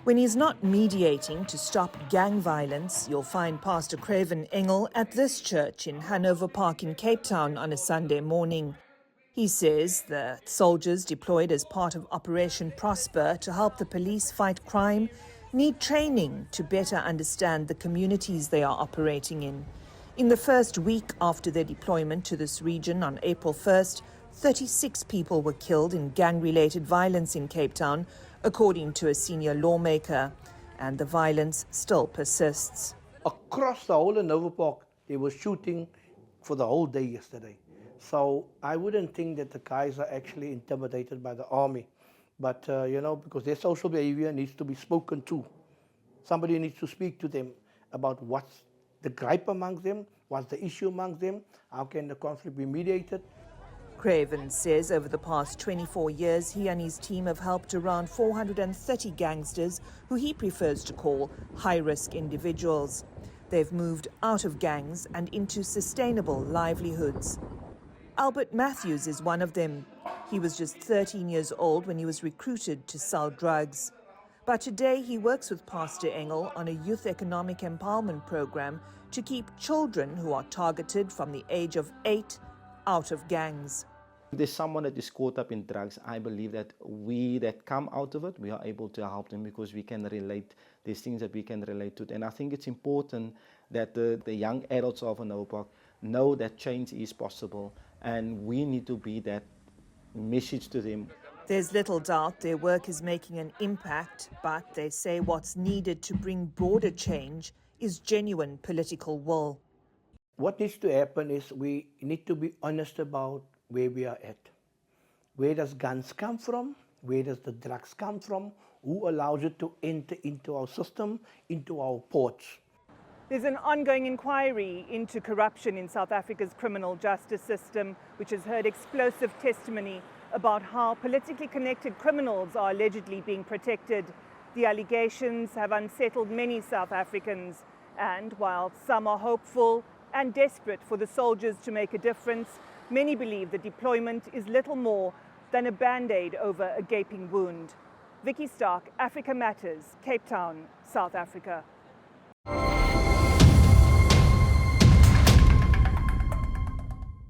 When he's not mediating to stop gang violence, you'll find Pastor Craven Engel at this church in Hanover Park in Cape Town on a Sunday morning. He says the soldiers deployed as part of Operation Prosper to help the police fight crime need training to better understand the communities they are operating in. In the first week after their deployment to this region on April 1st, 36 people were killed in gang-related violence in Cape Town, according to a senior lawmaker, and the violence still persists. Across the whole of Hanover Park, they were shooting for the whole day yesterday. So I wouldn't think that the guys are actually intimidated by the army. But, because their social behavior needs to be spoken to. Somebody needs to speak to them about what's the gripe amongst them, what's the issue amongst them, how can the conflict be mediated. Craven says over the past 24 years, he and his team have helped around 430 gangsters who he prefers to call high-risk individuals. They've moved out of gangs and into sustainable livelihoods. Albert Matthews is one of them. He was just 13 years old when he was recruited to sell drugs. But today he works with Pastor Engel on a youth economic empowerment program to keep children who are targeted from the age of 8 out of gangs. If there's someone that is caught up in drugs, I believe that we that come out of it, we are able to help them because we can relate. There's things that we can relate to. And I think it's important that the young adults of Hanover Park know that change is possible, and we need to be that message to them. There's little doubt their work is making an impact, but they say what's needed to bring broader change is genuine political will. What needs to happen is we need to be honest about where we are at. Where does guns come from? Where does the drugs come from? Who allows it to enter into our system, into our ports? There's an ongoing inquiry into corruption in South Africa's criminal justice system, which has heard explosive testimony about how politically connected criminals are allegedly being protected. The allegations have unsettled many South Africans, and while some are hopeful and desperate for the soldiers to make a difference, many believe the deployment is little more than a band-aid over a gaping wound. Vicky Stark, Africa Matters, Cape Town, South Africa.